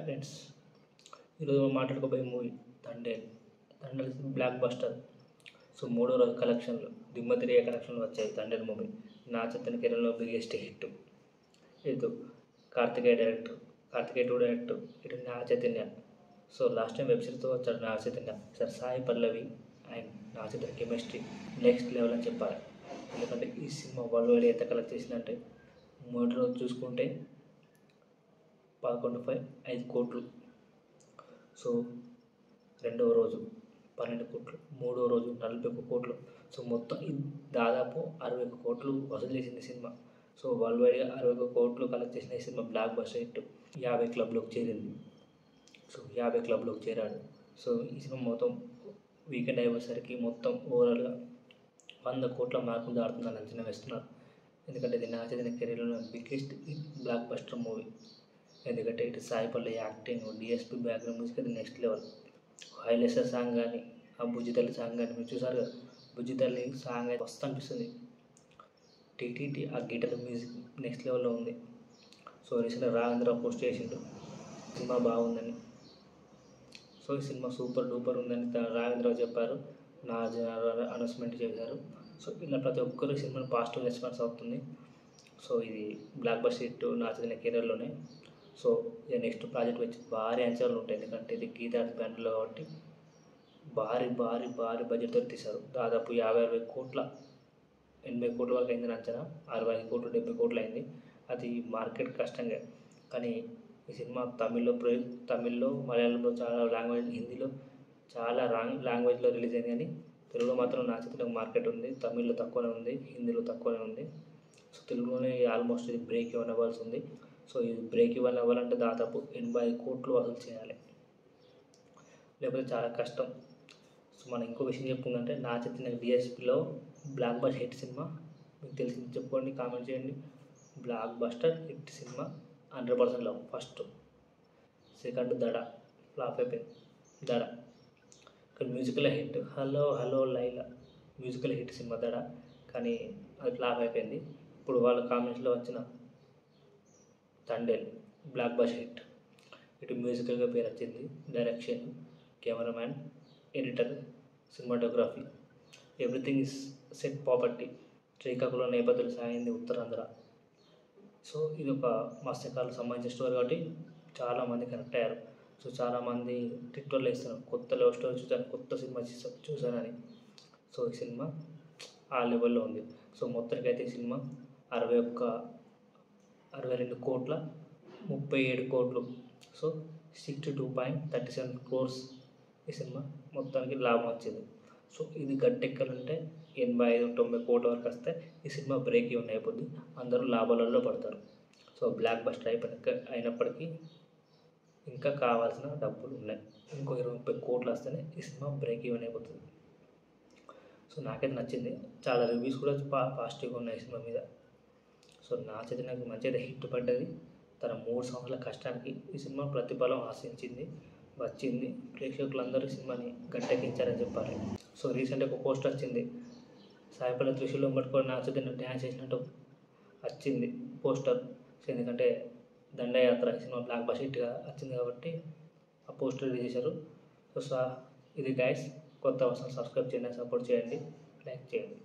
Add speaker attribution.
Speaker 1: Hi friends, ఈరోజు మనం మాట్లాడుకోబోయే movie Thandel. Thandel blockbuster. So మూడో రోజు కలెక్షన్లు దిమ్మ తిరిగే కలెక్షన్లు వచ్చాయి. తండేల్ మూవీ నా చైతన్య కెరీర్లో బిగ్గెస్ట్ హిట్. ఇది కార్తికేయ డైరెక్టర్, కార్తికేయ 2 డైరెక్టర్, ఇటు Naga Chaitanya. So last time web సిరీస్తో వచ్చాడు Naga Chaitanya. Sir Sai Pallavi and Naga Chaitanya chemistry next level అని చెప్పాలి. ఎందుకంటే ఈ సినిమా వరల్డ్ వైడ్ ఎంత కలెక్ట్ చేసిందంటే మొదటి రోజు చూసుకుంటే 11.5 కోట్లు. సో రెండవ రోజు 12 కోట్లు, మూడవ రోజు 41 కోట్లు. సో మొత్తం దాదాపు 61 కోట్లు వసూలు చేసింది సినిమా. సో వరల్డ్ వైడ్గా 61 కోట్లు కలెక్ట్ చేసిన ఈ సినిమా బ్లాక్ బస్టర్ హిట్. 50 క్లబ్లోకి చేరింది. సో 50 క్లబ్లోకి చేరాడు. సో ఈ సినిమా మొత్తం వీకెండ్ అయ్యేసరికి మొత్తం ఓవరాల్గా 100 కోట్ల మార్కులు దాడుతుందని అంచనా వేస్తున్నారు. ఎందుకంటే ఇది నా చదివిన కెరీర్లో బిగ్గెస్ట్ బ్లాక్ బస్టర్ మూవీ. ఎందుకంటే ఇటు Sai Pallavi acting, DSP background music అది నెక్స్ట్ లెవెల్. హైలెసర్ సాంగ్ కానీ, ఆ బుజ్జితల్లి సాంగ్ కానీ మీరు చూసారు కదా. బుజ్జితల్లి సాంగ్ అయితే మస్తు అనిపిస్తుంది. టీటీటీ ఆ గిటార్ మ్యూజిక్ నెక్స్ట్ లెవెల్లో ఉంది. సో రీసెంట్గా రాఘవేంద్ర పోస్ట్ చేసిండు సినిమా బాగుందని. సో ఈ సినిమా సూపర్ డూపర్ ఉందని రాఘవేంద్ర చెప్పారు. నా అనౌన్స్మెంట్ చేశారు. సో ఇలా ప్రతి ఒక్కరు సినిమాని పాజిటివ్ రెస్పాన్స్ అవుతుంది. సో ఇది బ్లాక్ బస్టర్ హిట్ నా చదివిన కెరీర్లోనే. సో ఇక నెక్స్ట్ ప్రాజెక్ట్ వచ్చి భారీ అంచనాలు ఉంటాయి. ఎందుకంటే ఇది గీతార్థి బ్యానర్లో కాబట్టి భారీ భారీ భారీ బడ్జెట్తో తీశారు. దాదాపు 50-60 కోట్ల 80 కోట్ల వరకు అయిందని అంచనా. 65 కోట్లు 70 కోట్లు అయింది. అది మార్కెట్ కష్టంగా. కానీ ఈ సినిమా తమిళ్లో మలయాళంలో చాలా లాంగ్వేజ్, హిందీలో చాలా లాంగ్వేజ్లో రిలీజ్ అయింది. కానీ తెలుగులో మాత్రం నా చేతిలో మార్కెట్ ఉంది. తమిళ్లో తక్కువనే ఉంది, హిందీలో తక్కువనే ఉంది. సో తెలుగులోనే ఆల్మోస్ట్ ఇది బ్రేక్ ఇవ్వన్ అవ్వాల్సి ఉంది. సో ఇది బ్రేక్ ఇవ్వన్ అవ్వాలంటే దాదాపు 85 కోట్లు వసూలు చేయాలి, లేకపోతే చాలా కష్టం. సో మనం ఇంకో విషయం చెప్పుకుందంటే నా చైతన్య డిఎస్పిలో బ్లాక్ బస్టర్ హిట్ సినిమా మీకు తెలిసింది చెప్పుకోండి, కామెంట్ చేయండి. బ్లాక్ బస్టర్ హిట్ సినిమా 100% love. First, second Dhada flop అయిపోయింది. దడ ఇక్కడ musical hit. Hello hello Laila musical hit సినిమా దడ, కానీ అది ఫ్లాప్ అయిపోయింది. ఇప్పుడు వాళ్ళ కామెంట్స్లో వచ్చిన తండేల్ బ్లాక్ బస్టర్ హిట్. ఇటు మ్యూజికల్గా పేరు వచ్చింది, direction, cameraman, editor, cinematography, everything is set property. Srikakulam నేపథ్యం సాగింది ఉత్తరాంధ్ర. సో ఇది ఒక మత్స్యకారులకు సంబంధించిన స్టోరీ కాబట్టి చాలామంది కనెక్ట్ అయ్యారు. సో చాలామంది ట్విట్టర్లో ఇస్తున్నారు కొత్త లవ్ స్టోరీ చూసాను, కొత్త సినిమా చూసానని. సో ఈ సినిమా ఆ లెవెల్లో ఉంది. సో మొత్తానికి అయితే ఈ సినిమా 62 కోట్ల 37 కోట్లు. సో 62.37 crores ఈ సినిమా మొత్తానికి లాభం వచ్చింది. సో ఇది గట్టెక్కాలంటే 85-90 కోట్ల వరకు వస్తే ఈ సినిమా బ్రేక్ ఈవెన్ అయిపోద్ది, అందరూ లాభాలలో పడతారు. సో బ్లాక్ బస్టర్ అయినప్పటికీ ఇంకా కావాల్సిన డబ్బులు ఉన్నాయి. ఇంకో 20-30 కోట్లు వస్తేనే ఈ సినిమా బ్రేక్ ఈవెన్ అయిపోతుంది. సో నాకైతే నచ్చింది. చాలా రివ్యూస్ కూడా పాజిటివ్గా ఉన్నాయి ఈ సినిమా మీద. సో నా చైతన్యకు మంచిగా హిట్ పడ్డది. తన 3 సంవత్సరాల కష్టానికి ఈ సినిమా ప్రతిఫలం ఆశించింది, వచ్చింది. ప్రేక్షకులందరూ సినిమాని గట్టెక్కించారని చెప్పాలి. సో రీసెంట్గా ఒక పోస్ట్ వచ్చింది, సాయిపల్లి త్రిశూలం పట్టుకొని నా చైతన్య డ్యాన్స్ చేసినట్టు వచ్చింది పోస్టర్. ఎందుకంటే దండయాత్ర ఈ సినిమా బ్లాక్ బస్టర్ హిట్గా వచ్చింది కాబట్టి ఆ పోస్టర్ రిలీజ్ చేశారు. సో ఇది గైస్, కొత్త అవసరం సబ్స్క్రైబ్ చేయండి, సపోర్ట్ చేయండి, లైక్ చేయండి.